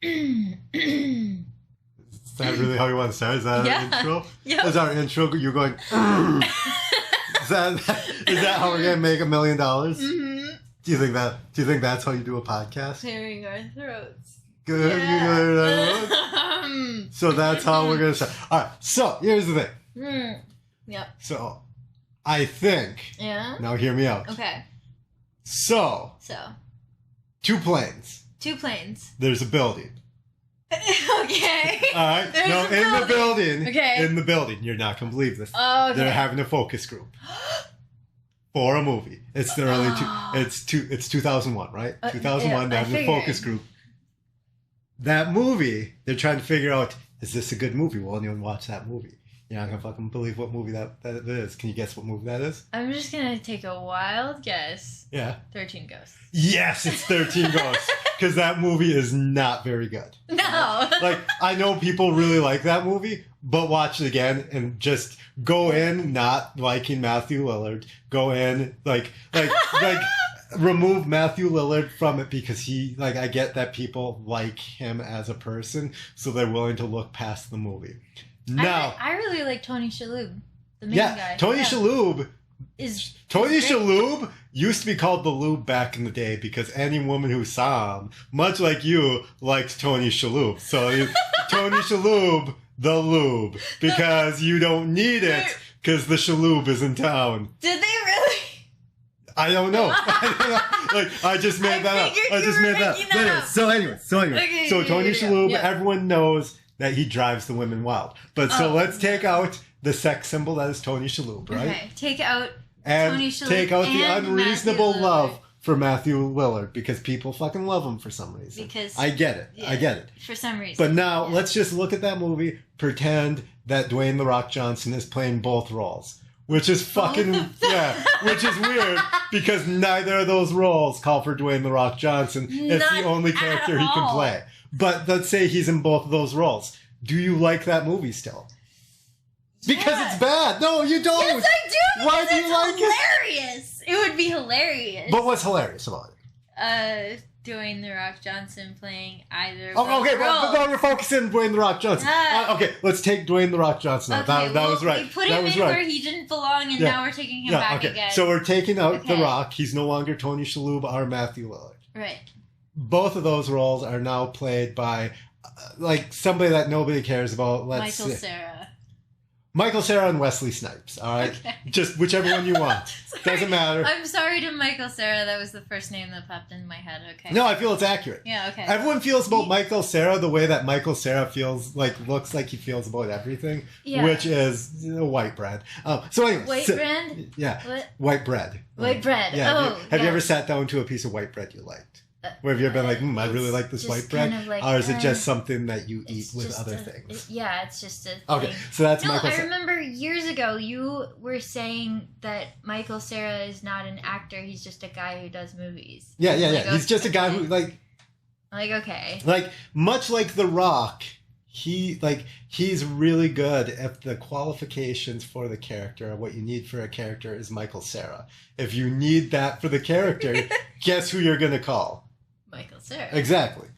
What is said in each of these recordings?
Is that really how you want to start? Is that our intro? Yeah. Is our intro? You're going. Is that how we're gonna make $1 million? Mm-hmm. Do you think that's how you do a podcast? Clearing our throats. Good. Yeah. So that's how we're gonna start. All right. So here's the thing. Yep. So I think. Yeah. Now hear me out. Okay. So. Two planes. There's a building. Okay. All right. In the building. Okay. In the building. You're not gonna believe this. Oh, okay. They're having a focus group for a movie. It's the early it's 2001, right? 2001. They're having a focus group. That movie, they're trying to figure out, is this a good movie? Will anyone watch that movie? You're not gonna fucking believe what movie that is. Can you guess what movie that is? I'm just gonna take a wild guess. Yeah. 13 Ghosts. Yes, it's 13 Ghosts. Because that movie is not very good. No. Like, I know people really like that movie, but watch it again and just go in not liking Matthew Lillard. Go in, like remove Matthew Lillard from it because I get that people like him as a person, so they're willing to look past the movie. Now, I really like Tony Shalhoub, the main guy. Tony Shalhoub used to be called the Lube back in the day because any woman who saw him, much like you, liked Tony Shalhoub. So Tony Shalhoub, the Lube, because you don't need it because the Shalhoub is in town. Did they really? I don't know. I just made that up. I just made that up. So anyway. Okay, so Tony Shalhoub, everyone knows that he drives the women wild. But so let's take out the sex symbol that is Tony Shalhoub, right? Okay, take out and Tony Shalhoub take out the and unreasonable love for Matthew Lillard because people fucking love him for some reason. Because I get it. Yeah, I get it. For some reason. But now let's just look at that movie, pretend that Dwayne "The Rock" Johnson is playing both roles. Which is fucking, which is weird because neither of those roles call for Dwayne "The Rock" Johnson. It's the only character he can play. But let's say he's in both of those roles. Do you like that movie still? Because it's bad. No, you don't. Yes, I do. Why do you like hilarious. It would be hilarious. But what's hilarious about it? Dwayne "The Rock" Johnson playing either. Okay, but we're focusing on Dwayne "The Rock" Johnson. Okay, let's take Dwayne "The Rock" Johnson out. Okay, that was right. We put him in where he didn't belong, and now we're taking him back again. So we're taking out The Rock. He's no longer Tony Shalhoub or Matthew Lillard. Right. Both of those roles are now played by, somebody that nobody cares about. Michael Cera and Wesley Snipes, all right? Okay. Just whichever one you want. Doesn't matter. I'm sorry to Michael Cera. That was the first name that popped in my head. Okay. No, I feel it's accurate. Yeah, okay. Everyone feels about Michael Cera the way that Michael Cera looks like he feels about everything, which is white bread. So anyways. White bread? Yeah. What? White bread. White bread. Yeah. Have you ever sat down to a piece of white bread you liked? Where have you ever been I really like this white bread? Kind of or is it just something that you eat with other things? It's just a Okay, thing. so that's Michael Cera. I remember years ago you were saying that Michael Cera is not an actor, he's just a guy who does movies. Yeah. He's just a guy who much like The Rock, he's really good if the qualifications for the character, what you need for a character is Michael Cera. If you need that for the character, guess who you're going to call? Michael Cera. Exactly.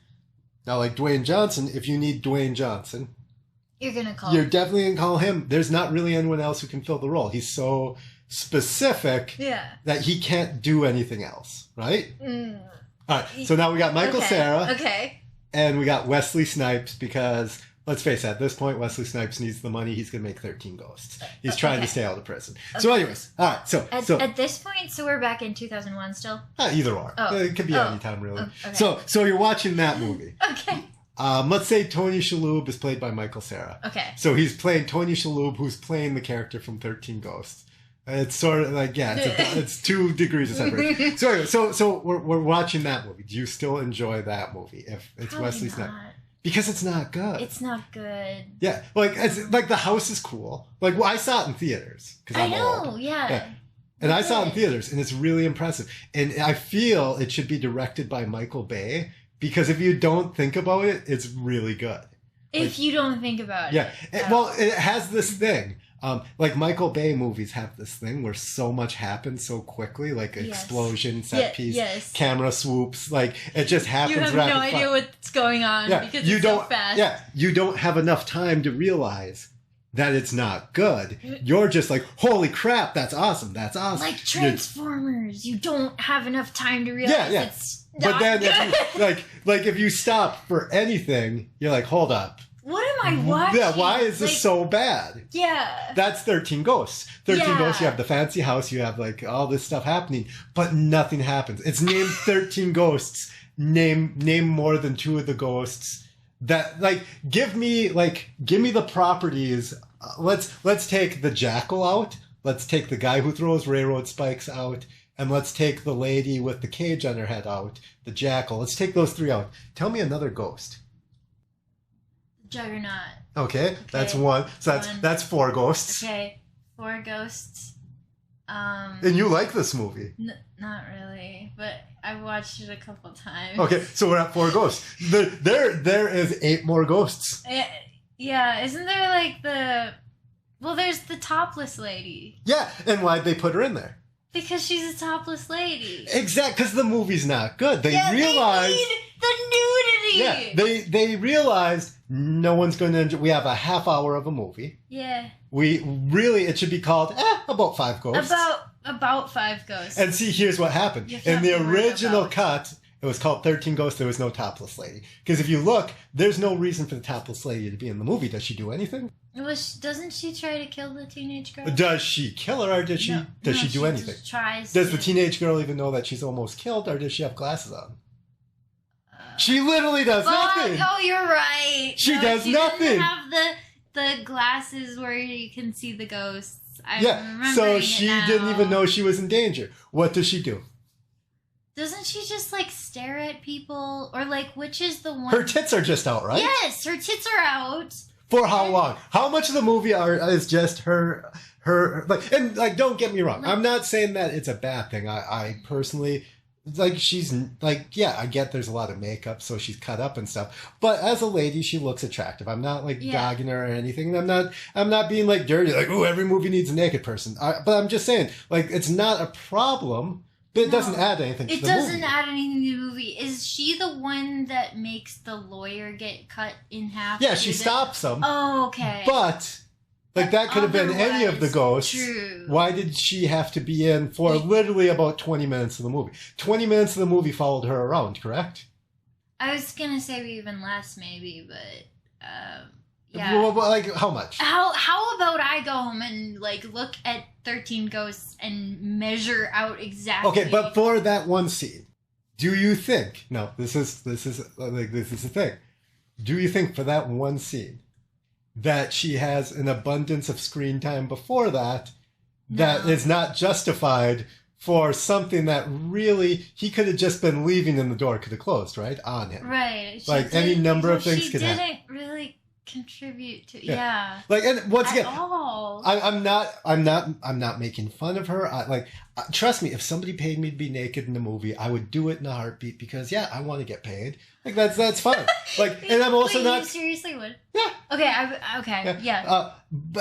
Now, like Dwayne Johnson, if you need Dwayne Johnson, you're definitely going to call him. There's not really anyone else who can fill the role. He's so specific that he can't do anything else, right? All right, so now we got Michael Cera. Okay. And we got Wesley Snipes because, let's face it, at this point, Wesley Snipes needs the money. He's going to make 13 Ghosts. He's trying to stay out of prison. So anyways, all right. So at this point, so we're back in 2001 still? Either or. It could be any time, really. Okay. So you're watching that movie. Okay. Let's say Tony Shalhoub is played by Michael Cera. Okay. So he's playing Tony Shalhoub, who's playing the character from 13 Ghosts. It's sort of it's 2 degrees of separation. So anyway, so we're watching that movie. Do you still enjoy that movie if it's Probably Wesley not. Snipes? Because it's not good. It's not good. Yeah, the house is cool. I saw it in theaters because I'm old. Yeah. And I saw it in theaters, and it's really impressive. And I feel it should be directed by Michael Bay because if you don't think about it, it's really good. If you don't think about it. Yeah. Well, it has this thing Like Michael Bay movies have this thing where so much happens so quickly, like explosion, set piece, camera swoops, like it just happens. You have no idea what's going on because it's so fast. Yeah, you don't have enough time to realize that it's not good. You're just like, holy crap, that's awesome, that's awesome. Like Transformers, you don't have enough time to realize it's not but then good. If you, if you stop for anything, you're like, hold up. What am I watching? Yeah, why is this so bad? Yeah. That's 13 Ghosts. 13 Ghosts, you have the fancy house, you have like all this stuff happening, but nothing happens. It's named 13 Ghosts. Name more than 2 of the ghosts. That give me the properties. Let's take the jackal out. Let's take the guy who throws railroad spikes out. And let's take the lady with the cage on her head out. The jackal. Let's take those 3 out. Tell me another ghost. Juggernaut. Okay, that's 1. So that's 4 ghosts. Okay, 4 ghosts. And you like this movie? Not really, but I've watched it a couple times. Okay, so we're at 4 ghosts. There is 8 more ghosts. Yeah, isn't there there's the Topless Lady. Yeah, and why'd they put her in there? Because she's a topless lady. Exactly, because the movie's not good. They realized... They need the nudity! Yeah, they realized no one's going to enjoy... We have a half hour of a movie. Yeah. It should be called, about 5 ghosts. About 5 ghosts. And see, here's what happened. In the original cut, it was called 13 Ghosts. There was no topless lady. Because if you look, there's no reason for the topless lady to be in the movie. Does she do anything? Doesn't she try to kill the teenage girl? Does she kill her, or does she do anything? Just tries does the teenage girl even know that she's almost killed, or does she have glasses on? She literally does nothing. Oh, you're right. She does nothing. Doesn't have the glasses where you can see the ghosts. So she didn't even know she was in danger. What does she do? Doesn't she just stare at people, or which is the one? Her tits are just out, right? Yes, her tits are out. For how long? How much of the movie is just her don't get me wrong. I'm not saying that it's a bad thing. I personally she's I get there's a lot of makeup, so she's cut up and stuff. But as a lady, she looks attractive. I'm not dogging her or anything. And I'm not being dirty. Oh, every movie needs a naked person. But I'm just saying it's not a problem. But it doesn't add anything to the movie. It doesn't add anything to the movie. Is she the one that makes the lawyer get cut in half? Yeah, she stops him. Oh, okay. But, that could have been any of the ghosts. True. Why did she have to be in for literally about 20 minutes of the movie? 20 minutes of the movie followed her around, correct? I was going to say even less, maybe, but... Yeah. Well, how much? How about I go home and look at 13 Ghosts and measure out exactly? Okay, but for that one scene, do you think? No, this is the thing. Do you think for that one scene that she has an abundance of screen time before that is not justified for something that really he could have just been leaving and the door could have closed on him? Right. Any number of things could happen. She didn't really contribute to and once again all. I'm not making fun of her. Trust me, if somebody paid me to be naked in the movie, I would do it in a heartbeat because I want to get paid. That's fine. And I'm also not. You seriously would? Yeah. Okay. Yeah.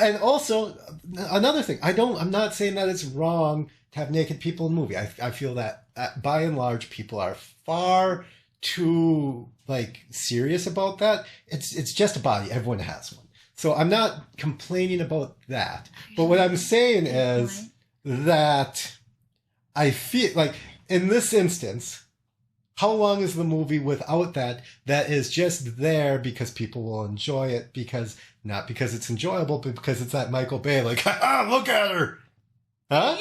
And also another thing, I'm not saying that it's wrong to have naked people in the movie. I feel that by and large people are far too serious about that. It's just a body. Everyone has one. So I'm not complaining about that. But what I'm saying is that I feel in this instance, how long is the movie without that is just there because people will enjoy it not because it's enjoyable, but because it's that Michael Bay look at her. Huh?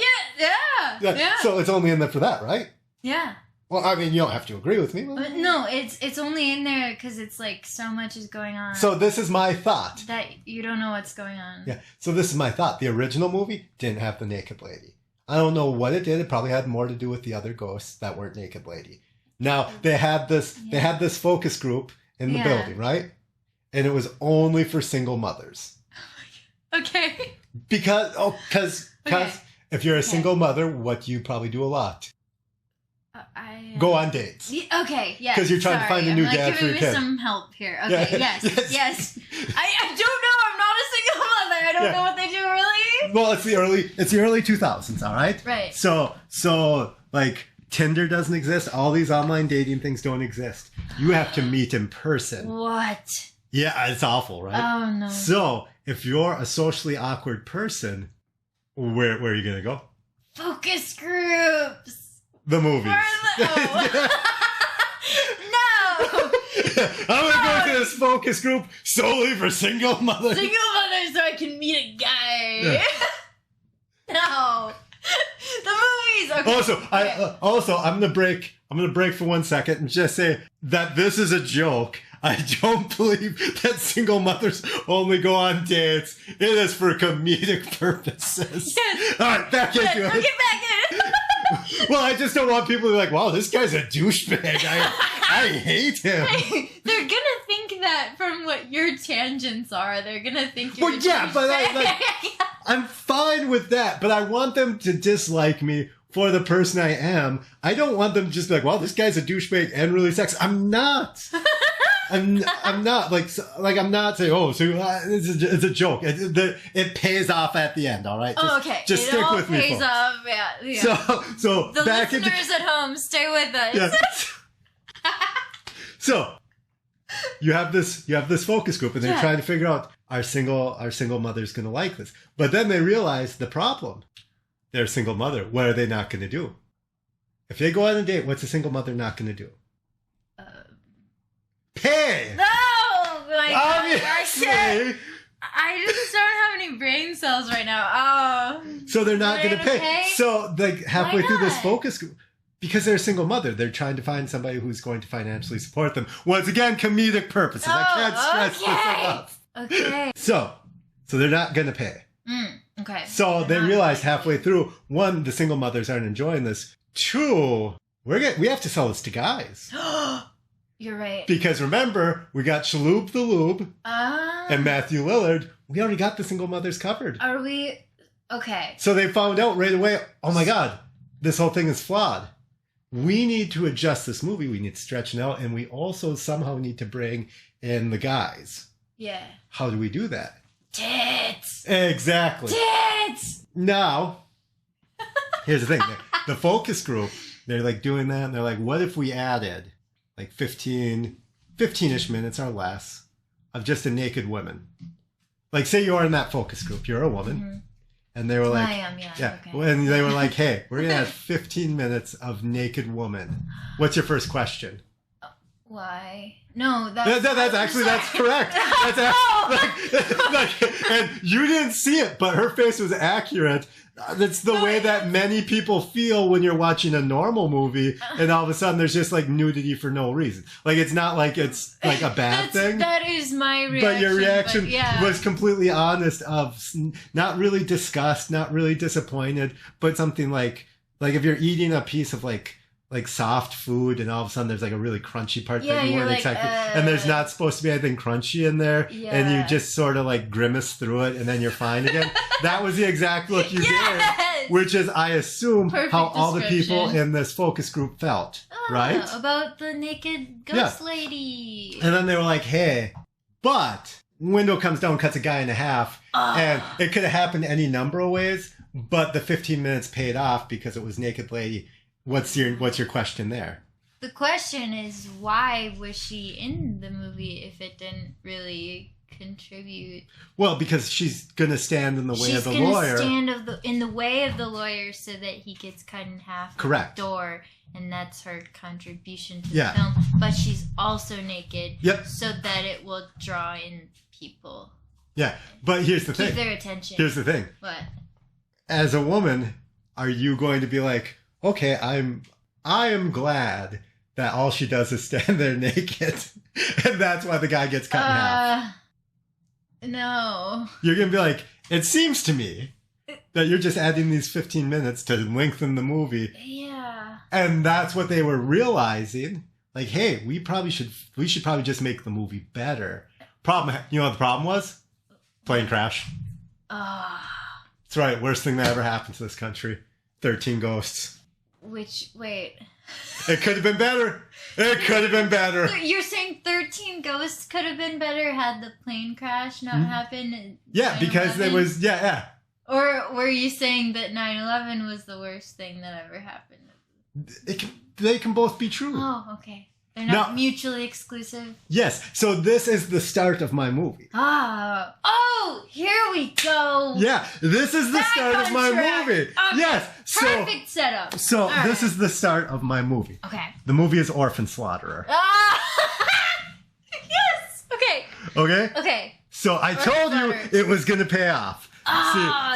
Yeah. So it's only in there for that, right? Yeah. Well, I mean, you don't have to agree with me. But no, it's only in there because it's so much is going on. So this is my thought. That you don't know what's going on. Yeah. So this is my thought. The original movie didn't have the naked lady. I don't know what it did. It probably had more to do with the other ghosts that weren't naked lady. Now they had this focus group in the building, right? And it was only for single mothers. Okay. Because if you're a single mother, what do you probably do a lot? Go on dates. Okay, yeah. Because you're trying to find a new dad for your kid. Some help here. Okay, yes. I don't know. I'm not a single mother. I don't know what they do really. Well, it's the early 2000s, all right? Right. So like Tinder doesn't exist. All these online dating things don't exist. You have to meet in person. What? Yeah, it's awful, right? Oh no. So if you're a socially awkward person, where are you gonna go? Focus groups. The movies. No. I'm gonna go to this focus group solely for single mothers. Single mothers, so I can meet a guy. Yeah. No. The movies. Okay. Also, I'm gonna break for 1 second and just say that this is a joke. I don't believe that single mothers only go on dates. It is for comedic purposes. Yes. All right, back into it. Get back in. Well, I just don't want people to be like, wow, this guy's a douchebag. I hate him. They're gonna think that from what your tangents are. They're gonna think you're Well, yeah, but I'm fine with that. But I want them to dislike me for the person I am. I don't want them to just be like, well, this guy's a douchebag and really sexy. I'm not. I'm not I'm not saying, oh, so it's a joke. It pays off at the end, all right? Just stick with me, folks. Off, yeah. So the back listeners at home, stay with us. Yeah. So you have this focus group, and they're trying to figure out are single mothers going to like this? But then they realize the problem. They're a single mother. What are they not going to do? If they go on a date, what's a single mother not going to do? Pay! No! Obviously! I just don't have any brain cells right now. Oh. So they're not going to pay. So like halfway through this focus group, because they're a single mother, they're trying to find somebody who's going to financially support them. Once again, comedic purposes. I can't stress this enough. Okay. So they're not going to pay. Okay. So they realize halfway through, one, the single mothers aren't enjoying this. Two, we have to sell this to guys. You're right. Because remember, we got Shalhoub the Lube and Matthew Lillard. We already got the single mothers covered. Are we? Okay. So they found out right away, oh my God, this whole thing is flawed. We need to adjust this movie. We need to stretch it out. And we also somehow need to bring in the guys. Yeah. How do we do that? Tits. Exactly. Tits. Now, here's the thing. The focus group, they're like doing that. And they're like, what if we added like 15-ish minutes or less of just a naked woman? Like, say you're in that focus group. You're a woman. Mm-hmm. And they were like, I am, yeah. Okay. When they were like, hey, we're going to have 15 minutes of naked woman. What's your first question? Why? No, that's correct. That's and you didn't see it, but her face was accurate. That's the way that many people feel when you're watching a normal movie, and all of a sudden there's just like nudity for no reason. Like, it's not like it's like a bad thing. That is my reaction. But your reaction was completely honest, of not really disgust, not really disappointed, but something like if you're eating a piece of like soft food, and all of a sudden there's like a really crunchy part that you weren't expecting, and there's not supposed to be anything crunchy in there, and you just sort of like grimace through it, and then you're fine again. That was the exact look you did, which is, I assume, how all the people in this focus group felt, right? About the naked ghost lady. And then they were like, hey, but window comes down, cuts a guy in half, and it could have happened any number of ways, but the 15 minutes paid off because it was naked lady. What's your question there? The question is, why was she in the movie if it didn't really contribute? Well, because she's gonna stand in the way of the lawyer. She's gonna stand in the way of the lawyer so that he gets cut in half. Correct. At the door, and that's her contribution to the film. But she's also naked. Yep. So that it will draw in people. Yeah, but here's the thing. Keep their attention. Here's the thing. What? As a woman, are you going to be like, okay, I am glad that all she does is stand there naked, and that's why the guy gets cut in half? No. You're going to be like, it seems to me that you're just adding these 15 minutes to lengthen the movie. Yeah. And that's what they were realizing. Like, hey, we should probably just make the movie better. You know what the problem was? Plane crash. That's right. Worst thing that ever happened to this country. 13 ghosts. Wait. It could have been better. It could have been better. You're saying 13 ghosts could have been better had the plane crash not happened? Yeah, because there was, Or were you saying that 9/11 was the worst thing that ever happened? They can both be true. Oh, okay. They're not mutually exclusive? Yes. So this is the start of my movie. Oh, here we go. Yeah, this is the start of my movie. Okay. Yes. Perfect setup. So this is the start of my movie. Okay. The movie is Orphan Slaughterer. Yes. Okay. Okay? Okay. So I told you it was going to pay off.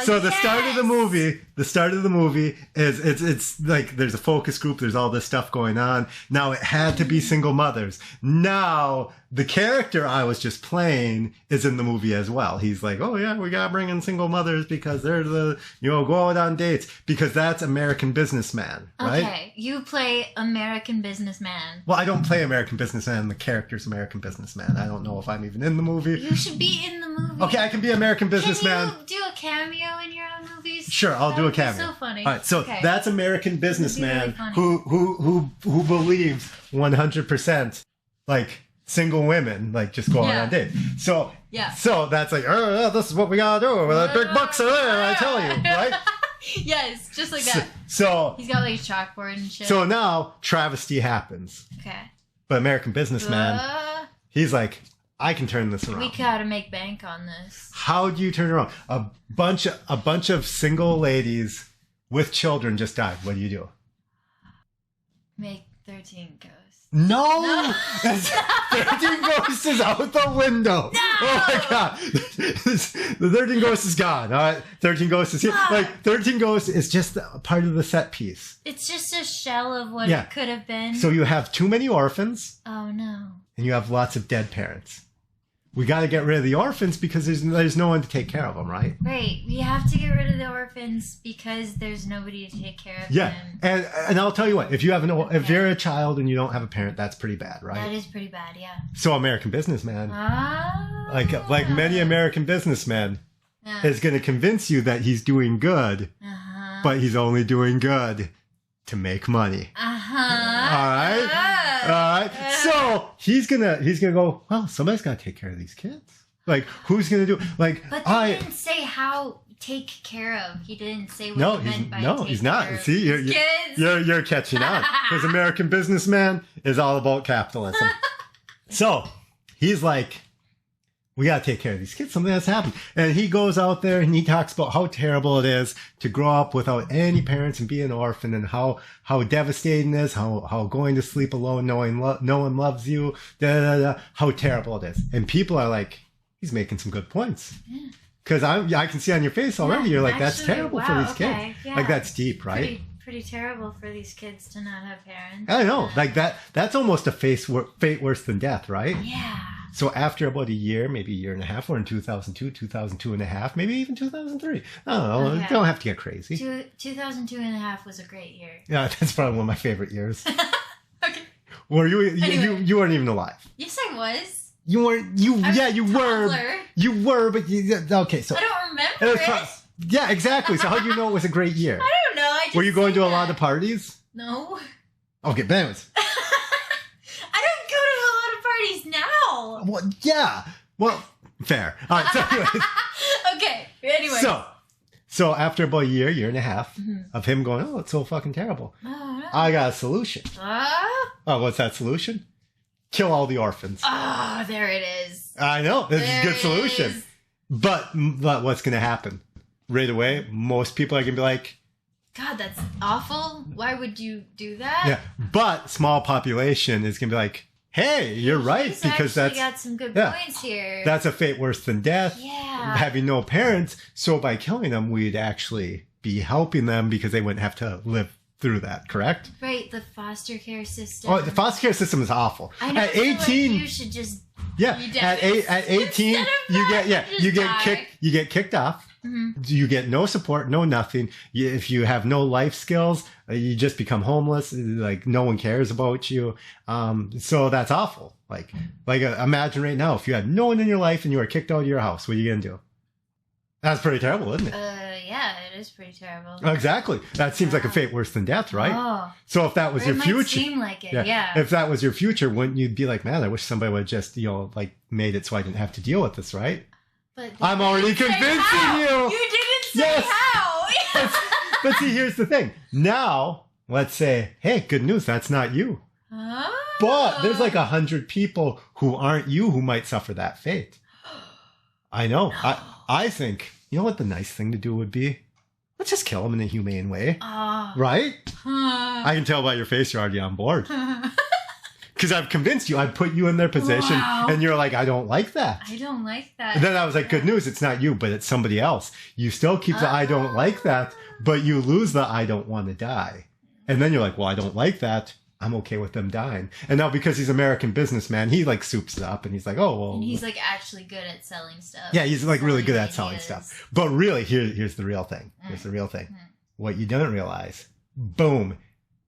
So the start of the movie is it's like there's a focus group, there's all this stuff going on. Now it had to be single mothers. Now the character I was just playing is in the movie as well. He's like, oh yeah, we gotta bring in single mothers because they're the, go out on dates, because that's American Businessman, right? Okay, you play American Businessman. Well, I don't play American Businessman, the character's American Businessman. I don't know if I'm even in the movie. You should be in the movie. Okay, I can be American Businessman. Can you do a cameo in your own movies? Sure, I'll do a cameo. So funny. All right, so that's American Businessman who believes 100% like single women like just going on dates. So that's like, oh, this is what we gotta do. The big bucks are there, I tell you, right? Yes, just like that. So he's got like a chalkboard and shit. So now travesty happens. Okay. But American Businessman, he's like, I can turn this around. We gotta make bank on this. How do you turn it around? A bunch of single ladies with children just died. What do you do? Make 13 ghosts. No! 13 Ghosts is out the window. No! Oh my god. The 13 Ghosts is gone. All right. 13 Ghosts is here. Like, 13 Ghosts is just a part of the set piece. It's just a shell of what it could have been. So you have too many orphans. Oh no. And you have lots of dead parents. We got to get rid of the orphans because there's no one to take care of them, right? Right. We have to get rid of the orphans because there's nobody to take care of them. Yeah, and I'll tell you what, if you're a child and you don't have a parent, that's pretty bad, right? That is pretty bad, yeah. So American Businessman, like many American businessmen, is going to convince you that he's doing good, but he's only doing good to make money. All right. All right. So he's gonna go, well, somebody's got to take care of these kids. Like, who's gonna do? Like, but he didn't say how take care of. He didn't say what he meant by he's not. See, you're catching on because American Businessman is all about capitalism. So he's like, we got to take care of these kids. Something has happened. And he goes out there and he talks about how terrible it is to grow up without any parents and be an orphan, and how devastating it is, how going to sleep alone knowing no one loves you, how terrible it is. And people are like, he's making some good points. Because I can see on your face already, you're like, that's terrible for these kids. Yeah. Like, that's deep, right? Pretty terrible for these kids to not have parents. I know. Like, that's almost a fate worse than death, right? Yeah. So after about a year, maybe a year and a half, or in 2002 and a half, maybe even 2003. I don't know. You don't have to get crazy. 2002 and a half was a great year. Yeah, that's probably one of my favorite years. Okay. Were you? Anyway. You weren't even alive. Yes, I was. You weren't. You were. You were, but okay. So I don't remember it. Yeah, exactly. So how do you know it was a great year? I don't know. Were you going to a lot of parties? No. Okay, but anyways. Now. Well, yeah. Well, fair. All right. So anyways. Okay. Anyway. So after about a year and a half of him going, oh, it's so fucking terrible. I got a solution. Oh, what's that solution? Kill all the orphans. Oh, there it is. I know. This is a good solution. But what's going to happen? Right away, most people are going to be like, God, that's awful. Why would you do that? Yeah. But small population is going to be like, hey, you're right, because that's got some good points here. That's a fate worse than death. Yeah. Having no parents, so by killing them, we'd actually be helping them because they wouldn't have to live through that. Correct? Right. The foster care system. Oh, the foster care system is awful. I know. At 18, like you should just at 18 you get kicked off. Mm-hmm. You get no support, no nothing. If you have no life skills, you just become homeless. Like, no one cares about you. So that's awful. Like imagine right now if you had no one in your life and you were kicked out of your house, what are you gonna do? That's pretty terrible, isn't it? Yeah, it is pretty terrible. Exactly. That seems like a fate worse than death, right? Oh. So if that was your future, seem like it. Yeah. If that was your future, wouldn't you be like, man, I wish somebody would just made it so I didn't have to deal with this, right? But I'm already convincing you. You didn't say how. But see, here's the thing. Now, let's say, hey, good news, that's not you. Oh. But there's like 100 people who aren't you who might suffer that fate. I know. No. I think, you know what the nice thing to do would be? Let's just kill them in a humane way. Right? I can tell by your face you're already on board. Because I've convinced you. I've put you in their position. Wow. And you're like, I don't like that. I don't like that. And then I was like, good news. It's not you, but it's somebody else. You still keep the I don't like that, but you lose the I don't want to die. And then you're like, well, I don't like that. I'm okay with them dying. And now because he's American businessman, he like soups it up and he's like, oh, well. And he's like actually good at selling stuff. Yeah, he's like really good at selling stuff. But really, here's the real thing. Here's the real thing. What you don't realize, boom,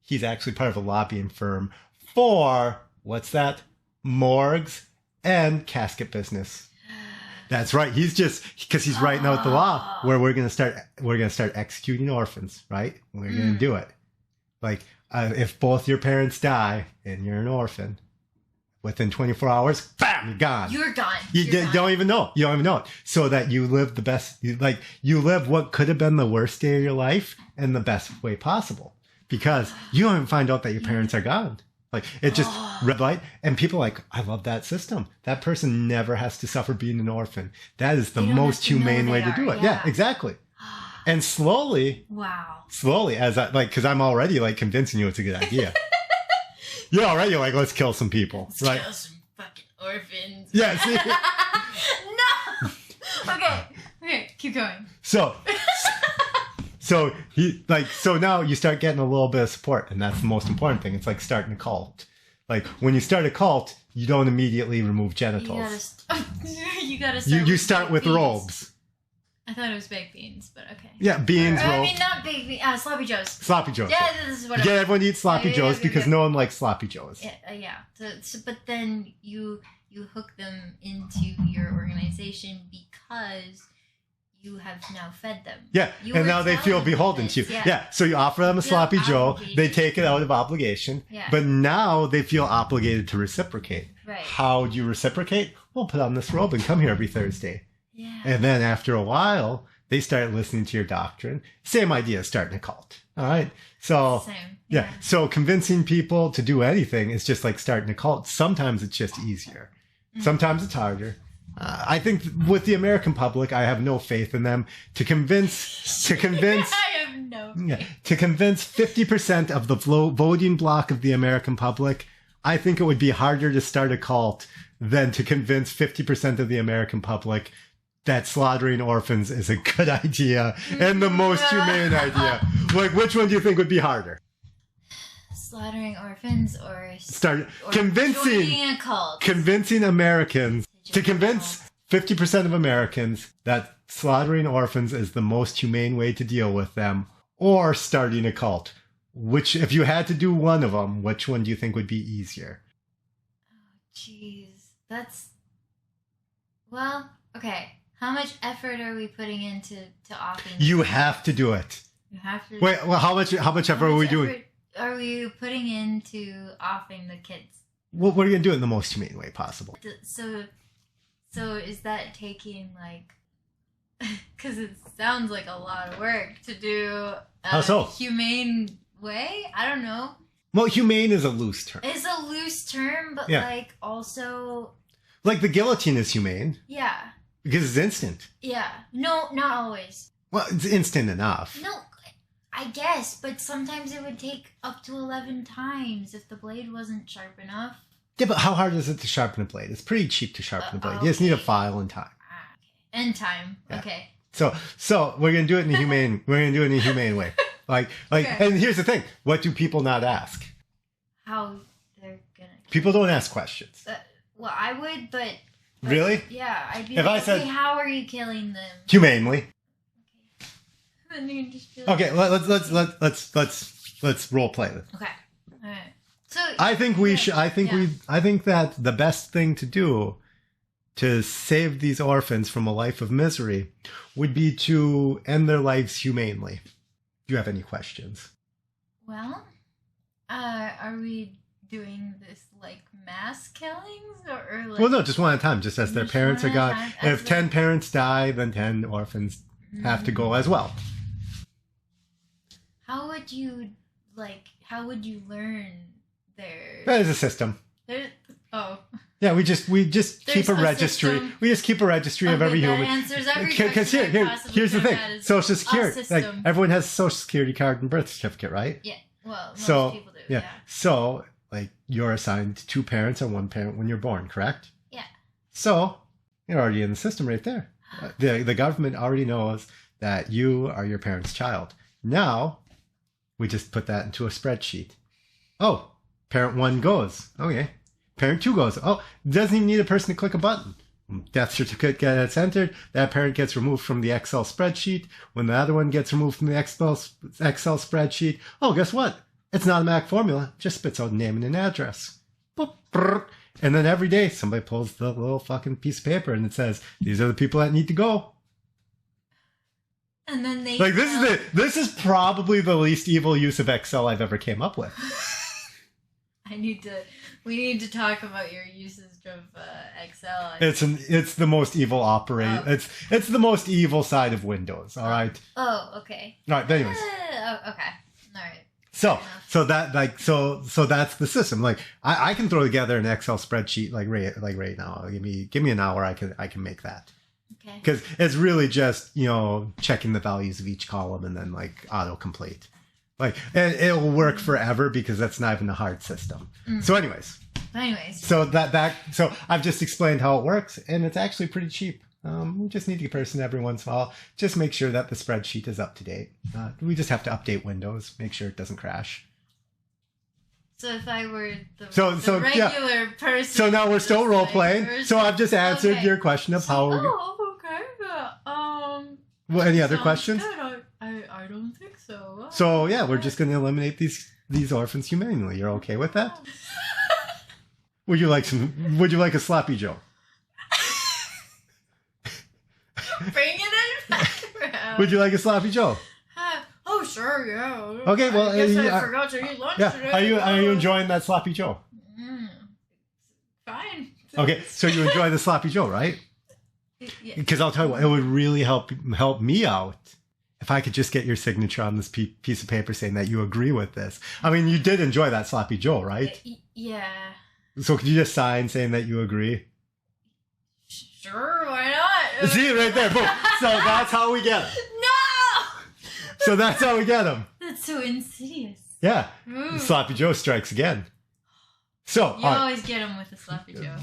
he's actually part of a lobbying firm for, what's that? Morgues and casket business. That's right. He's just, because he's writing out the law where we're going to start executing orphans, right? We're going to do it. Like, if both your parents die and you're an orphan, within 24 hours, bam, you're gone. You're gone. You don't even know. You don't even know it. So that you live the best, you live what could have been the worst day of your life in the best way possible. Because you don't even find out that your parents are gone. Like, it just, red light. And people are like, I love that system. That person never has to suffer being an orphan. That is the most humane way to do it. Yeah, exactly. And slowly, as because I'm already like convincing you it's a good idea. You're already like, let's kill some people. Let's kill some fucking orphans. Yeah, see? No! Okay, keep going. So now you start getting a little bit of support, and that's the most important thing. It's like starting a cult. Like, when you start a cult, you don't immediately remove genitals. You start with robes. I thought it was baked beans, but okay. Yeah, beans, I mean, not baked beans. Sloppy Joes. Sloppy Joes. Yeah, this is what Yeah, everyone eats Sloppy Joes because no one likes Sloppy Joes. Yeah. So, but then you hook them into your organization because you have now fed them. Yeah, and now they feel beholden to you. Yeah, so you offer them a Sloppy Joe. They take it out of obligation. Yeah. But now they feel obligated to reciprocate. Right. How do you reciprocate? Well, put on this robe and come here every Thursday. Yeah. And then after a while, they start listening to your doctrine. Same idea as starting a cult. All right. So, yeah. So convincing people to do anything is just like starting a cult. Sometimes it's just easier. Sometimes it's harder. I think with the American public, I have no faith in them to convince. I have no faith. Yeah, to convince 50% of the voting bloc of the American public, I think it would be harder to start a cult than to convince 50% of the American public that slaughtering orphans is a good idea and the most humane idea. Like, which one do you think would be harder? Slaughtering orphans or convincing joining a cult? Convincing Americans to convince 50% of Americans that slaughtering orphans is the most humane way to deal with them, or starting a cult. Which, if you had to do one of them, which one do you think would be easier? Oh, jeez. Well, okay. How much effort are we putting into offing? You have to do it. You have to. Wait, well, how much effort are we doing? Are we putting into offing the kids? Well, what are you gonna do it in the most humane way possible? So is that taking like? Because it sounds like a lot of work to do. How so? Humane way? I don't know. Well, humane is a loose term. It's a loose term, but like also. Like the guillotine is humane. Yeah. Because it's instant. Yeah. No, not always. Well, it's instant enough. No, I guess, but sometimes it would take up to 11 times if the blade wasn't sharp enough. Yeah, but how hard is it to sharpen a blade? It's pretty cheap to sharpen a blade. Okay. You just need a file and time. Okay. And time. Yeah. Okay. So we're gonna do it in a humane. We're gonna do it in a humane way. Like. Okay. And here's the thing: what do people not ask? How they're gonna. People don't ask questions. Well, I would, but. Really? Yeah, I'd be if like, I said, how are you killing them? Humanely. Okay. Then you just feel okay, let's role play this. Okay. All right. So I think we should. I think that the best thing to do to save these orphans from a life of misery would be to end their lives humanely. Do you have any questions? Well, are we doing this like mass killings or like? Well, no, just one at a time. Just as their parents are gone. If 10 parents die, then 10 orphans have to go as well. How would you learn their... There's a system. Yeah, we just keep a registry. System. We just keep a registry of every human. Answers every question. Because here's the thing: Social Security. Like everyone has a Social Security card and birth certificate, right? Yeah. Well, most people do. Yeah. So, like, you're assigned 2 parents and 1 parent when you're born, correct? Yeah. So you're already in the system right there. The government already knows that you are your parent's child. Now, we just put that into a spreadsheet. Oh, parent 1 goes. Okay. Parent 2 goes. Oh, doesn't even need a person to click a button. Death certificate gets entered. That parent gets removed from the Excel spreadsheet. When the other one gets removed from the Excel spreadsheet, oh, guess what? It's an automatic formula. It just spits out a name and an address. And then every day, somebody pulls the little fucking piece of paper and it says, these are the people that need to go. And then they... Like, this is probably the least evil use of Excel I've ever came up with. We need to talk about your usage of Excel. It's the most evil It's the most evil side of Windows. All right. Oh, okay. All right. But anyways. Okay. All right. So that's the system. Like I can throw together an Excel spreadsheet like right now. Give me an hour. I can make that. Okay. Because it's really just checking the values of each column and then like autocomplete. Like, and it'll work forever because that's not even a hard system. So anyways. So I've just explained how it works, and it's actually pretty cheap. We just need a person every once in a while. Just make sure that the spreadsheet is up to date. We just have to update Windows, make sure it doesn't crash. So if I were the regular person... So now we're still role-playing. So I've just answered your question of how... okay. Well, any other questions? Good. I don't think so. So yeah, we're just going to eliminate these orphans humanely. You're okay with that? Would you like a sloppy Joe? Bring it in back around. Would you like a sloppy Joe? Oh sure, yeah. Okay, well, I guess I forgot to eat lunch today. Are you enjoying that sloppy Joe? Fine. Okay, so you enjoy the sloppy Joe, right? Because I'll tell you what, it would really help me out if I could just get your signature on this piece of paper saying that you agree with this. I mean, you did enjoy that sloppy Joe, right? Yeah. So could you just sign saying that you agree? Sure, why not? See, right there, boom. So that's how we get them. No! So that's how we get them. That's so insidious. Yeah. Sloppy Joe strikes again. So you always get them with a sloppy Joe.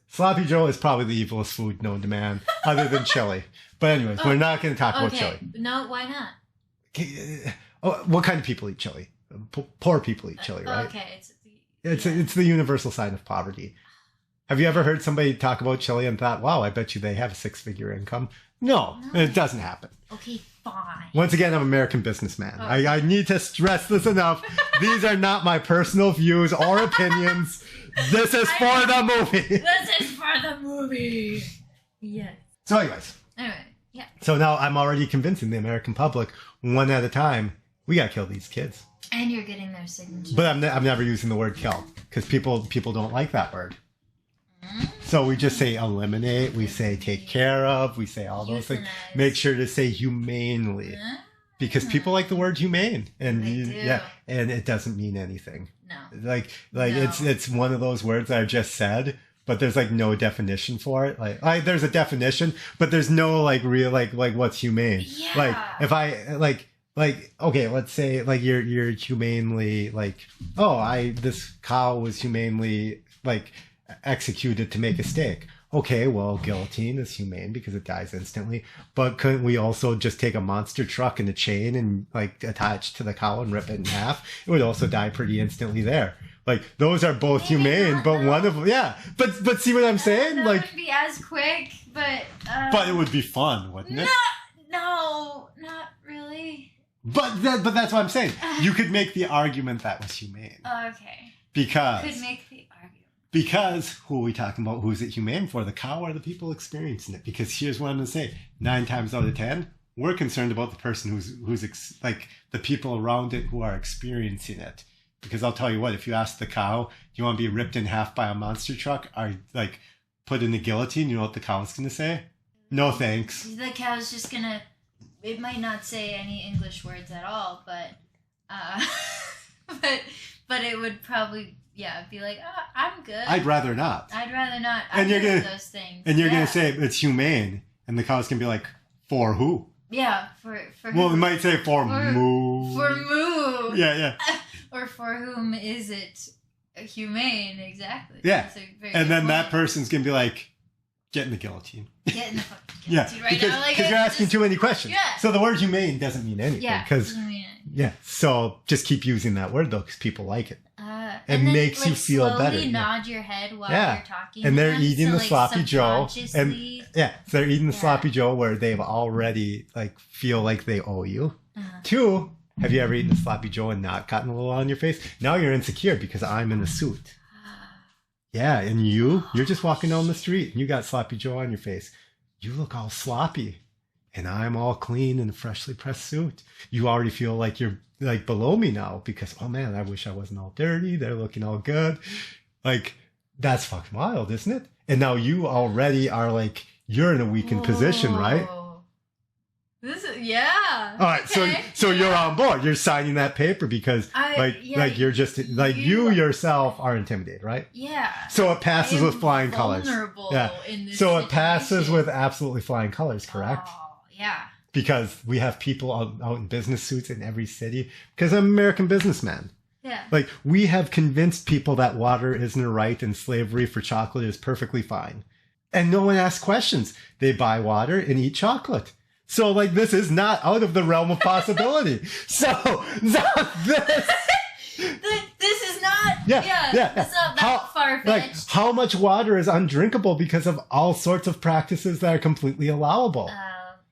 Sloppy Joe is probably the evilest food known to man, other than chili. But anyways, we're not going to talk about chili. No, why not? What kind of people eat chili? Poor people eat chili, right? Okay. It's the universal sign of poverty. Have you ever heard somebody talk about chili and thought, wow, I bet you they have a 6-figure income? No, it doesn't happen. Okay, fine. Once again, I'm an American businessman. Okay. I need to stress this enough. These are not my personal views or opinions. This is for the movie. This is for the movie. Yes. So anyways. Yeah. So now I'm already convincing the American public, one at a time, we gotta kill these kids. And you're getting their signature. But I'm never using the word kill because people don't like that word. So we just say eliminate, we say take care of, we say all those things. Make sure to say humanely. Because people like the word humane. And and it doesn't mean anything. No. Like it's one of those words that are just said, but there's like no definition for it. Like there's a definition, but there's no like real like what's humane. Yeah. Like if I like okay, let's say like you're humanely like, this cow was humanely like executed to make a steak. Okay, well, guillotine is humane because it dies instantly. But couldn't we also just take a monster truck and a chain and like attach to the cow and rip it in half? It would also die pretty instantly there. Like those are both humane, but one of them, But see what I'm saying? That like wouldn't be as quick, but it would be fun, wouldn't it? No, not really. But that's what I'm saying. You could make the argument that was humane. Okay. Because could make the argument. Because who are we talking about? Who's it humane for? The cow or the people experiencing it? Because here's what I'm going to say: 9 times out of 10, we're concerned about the person who's like the people around it who are experiencing it. Because I'll tell you what: if you ask the cow, do you want to be ripped in half by a monster truck, or like put in the guillotine? You know what the cow's going to say? No thanks. The cow's just gonna it might not say any English words at all, but but it would probably be like, oh, I'm good. I'd rather not. And you're gonna those things. And you're gonna say it's humane, and the cow's gonna be like, for who? Yeah, for well, who? It might say for moo. For moo. Yeah. Or for whom is it humane? Exactly. Yeah. And then that person's gonna be like, get in the guillotine. Get in the fucking guillotine right now. Because you're asking too many questions. Yeah. So the word humane doesn't mean anything. Yeah. Yeah. So just keep using that word though, because people like it. It makes you feel better. Slowly nod your head while you're talking. And they're eating the sloppy Joe. And so they're eating the sloppy Joe where they've already feel like they owe you. 2, have you ever eaten a sloppy Joe and not gotten a little on your face? Now you're insecure because I'm in a suit. Yeah, and you're just walking down the street and you got sloppy Joe on your face. You look all sloppy. And I'm all clean in a freshly pressed suit. You already feel like you're below me now because, oh man, I wish I wasn't all dirty. They're looking all good. That's fucking wild, isn't it? And now you already are you're in a weakened position, right? This is, All right, so you're on board. You're signing that paper because you're just you yourself are intimidated, right? Yeah. So it passes with flying colors. Yeah. In this so it passes with absolutely flying colors, correct? Oh, yeah. Because we have people out in business suits in every city. Because I'm an American businessman. Yeah. We have convinced people that water isn't a right and slavery for chocolate is perfectly fine. And no one asks questions. They buy water and eat chocolate. So, this is not out of the realm of possibility. So this... This is not... Yeah. It's not that far-fetched. How much water is undrinkable because of all sorts of practices that are completely allowable?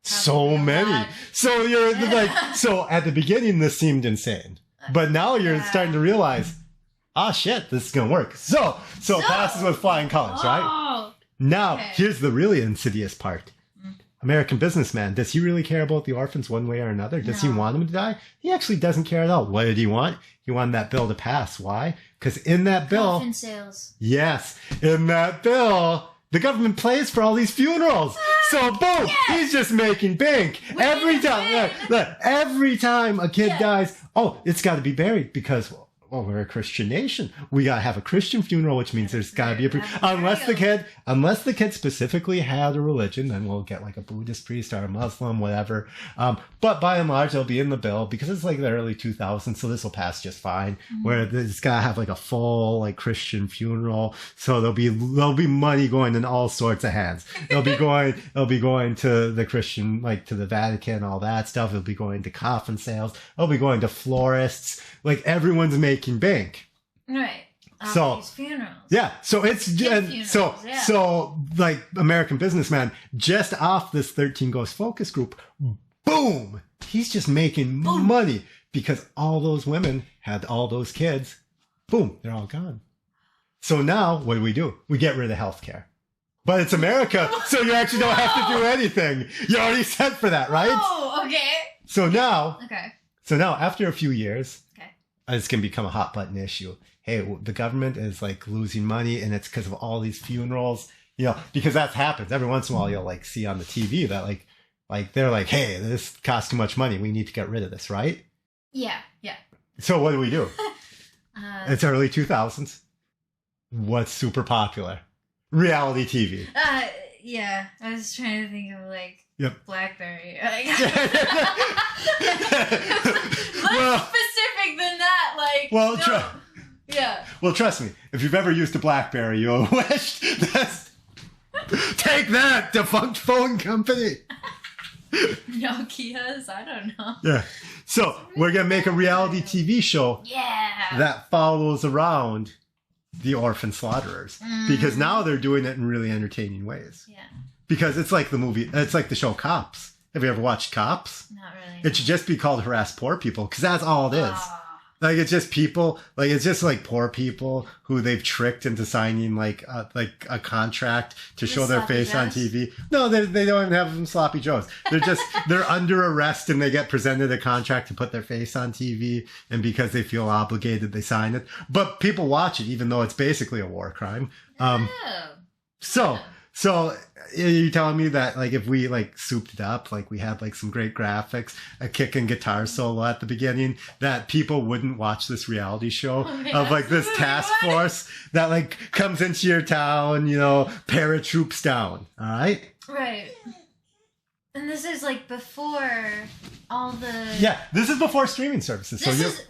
So many. So you're so at the beginning this seemed insane, but now you're starting to realize, shit, this is gonna work. So it passes with flying colors, right? Now here's the really insidious part. American businessman, does he really care about the orphans one way or another? Does he want them to die? He actually doesn't care at all. What did he want? He wanted that bill to pass. Why? Because in that bill, coffin sales. Yes, in that bill, the government pays for all these funerals. So boom, he's just making bank. Every time a kid dies, it's got to be buried because we're a Christian nation. We got to have a Christian funeral, which means there's got to be unless the kid specifically had a religion, then we'll get a Buddhist priest or a Muslim, whatever. But by and large, it'll be in the bill because it's the early 2000s, so this will pass just fine. Mm-hmm. Where it's got to have a full Christian funeral, so there'll be money going in all sorts of hands. It'll be going to the Christian, to the Vatican, all that stuff. It'll be going to coffin sales. It'll be going to florists. Everyone's making bank. Right. So these funerals. Yeah. So it's so American businessman just off this 13 Ghost focus group, boom, he's just making money because all those women had all those kids. Boom, they're all gone. So now what do? We get rid of healthcare. But it's America, so you actually don't have to do anything. You already sent for that, right? Oh, okay. So now after a few years, it's going to become a hot button issue. Hey, the government is losing money and it's because of all these funerals, because that happens. Every once in a while you'll see on the TV that they're hey, this costs too much money. We need to get rid of this, right? Yeah. So what do? It's early 2000s. What's super popular? Reality TV. Yeah. I was trying to think of BlackBerry. Less specific than that. Well, trust me. If you've ever used a BlackBerry, you'll wish take that, defunct phone company. Nokia's, I don't know. Yeah. So we're gonna make a reality TV show. That follows around the orphan slaughterers because now they're doing it in really entertaining ways. Yeah. Because it's like the movie. It's like the show Cops. Have you ever watched Cops? Not really. It should just be called Harass Poor People because that's all it is. It's just people, it's just poor people who they've tricked into signing a contract to show their face on TV. No, they don't even have them sloppy joes. They're under arrest and they get presented a contract to put their face on TV, and because they feel obligated, they sign it. But people watch it even though it's basically a war crime. So So you telling me that like if we like souped it up, like we had like some great graphics, a kick and guitar solo at the beginning, that people wouldn't watch this reality show of like this task force that like comes into your town, you know, paratroops down. All right. Right. And this is like before all the... Yeah, this is before streaming services. This is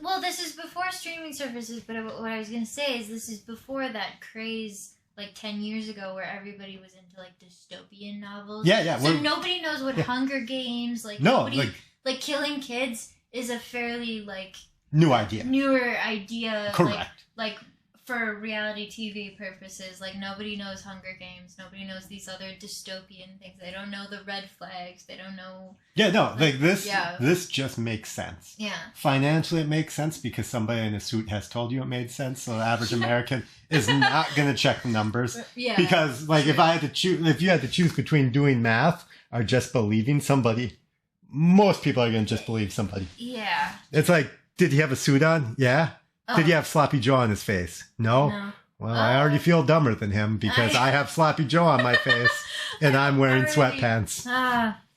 before streaming services, but what I was going to say is this is before that craze like 10 years ago where everybody was into like dystopian novels. Yeah. So nobody knows what Hunger Games, like killing kids is a fairly like... newer idea. Correct. Like for reality TV purposes, like nobody knows Hunger Games, nobody knows these other dystopian things. They don't know the red flags. They don't know. Yeah, no, like this. Yeah. This just makes sense. Yeah. Financially, it makes sense because somebody in a suit has told you it made sense. So the average American is not going to check the numbers. Yeah. Because like if you had to choose between doing math or just believing somebody, most people are going to just believe somebody. Yeah. It's like, did he have a suit on? Yeah. Did he have Sloppy Joe on his face? No. Well, I already feel dumber than him because I have Sloppy Joe on my face and I'm wearing sweatpants.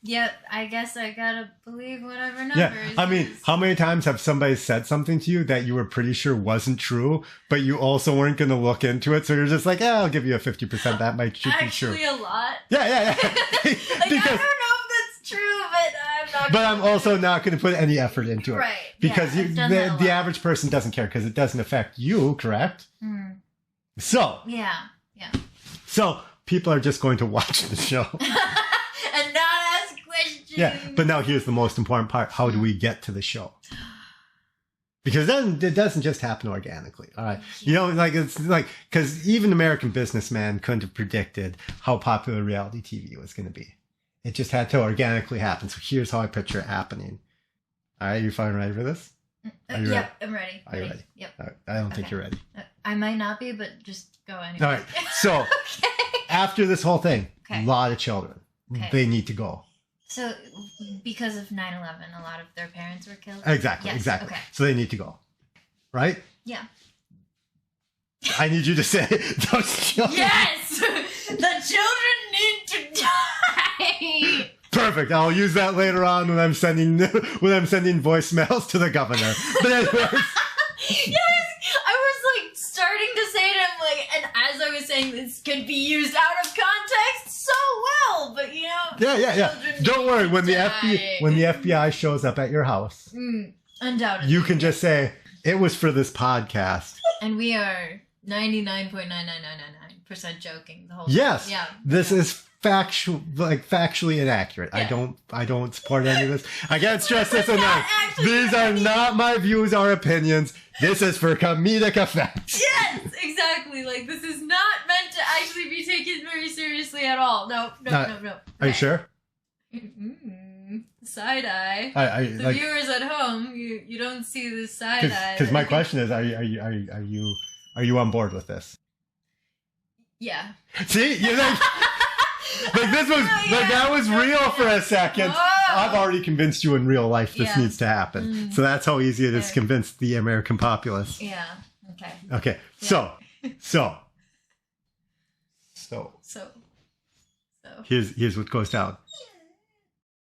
Yep, I guess I gotta believe whatever numbers. Yeah, I mean, how many times have somebody said something to you that you were pretty sure wasn't true, but you also weren't going to look into it, so you're just like, I'll give you a 50% that might be true. Actually, a lot. Yeah. Like, because, I don't know if that's true, but I'm not. But I'm also not going to put any effort into it, right? Because the average person doesn't care because it doesn't affect you, correct? Mm. So yeah. So people are just going to watch the show. And not ask questions. Yeah, but now here's the most important part. How do we get to the show? Because then it doesn't just happen organically. All right. You know, like it's like, because even American businessman couldn't have predicted how popular reality TV was going to be. It just had to organically happen. So here's how I picture it happening. All right. You finally ready for this? Yep, I'm ready. Are you ready? Yep. Right. I don't think you're ready. I might not be, but just go anyway. All right. So after this whole thing, a lot of children, they need to go. So, because of 9/11, a lot of their parents were killed? Exactly. Okay. So they need to go. Right? Yeah. I need you to say those children. Yes! The children need to die! Perfect. I'll use that later on when I'm sending voicemails to the governor. But anyways. Yes! I was like starting to say to him, like, and as I was saying, this could be used out of context so well, but you know. Yeah. Don't worry. When the FBI shows up at your house, undoubtedly, you can just say it was for this podcast, and we are 99.99999% joking the whole time. Yes. Yeah. This is factually inaccurate. Yeah. I don't support any of this. I can't stress this enough. These are not my views or opinions. This is for comedic effect. Yes, exactly. Like, this is not meant to actually be taken very seriously at all. No. Okay. Are you sure? Side eye. The like, viewers at home, you don't see this side eye. Because my question is, are you on board with this? Yeah. See, you're like. Like this was that was real for a second. Whoa. I've already convinced you in real life this needs to happen. So that's how easy it is to convince the American populace. Yeah. Okay. Yeah. So. Here's what goes down.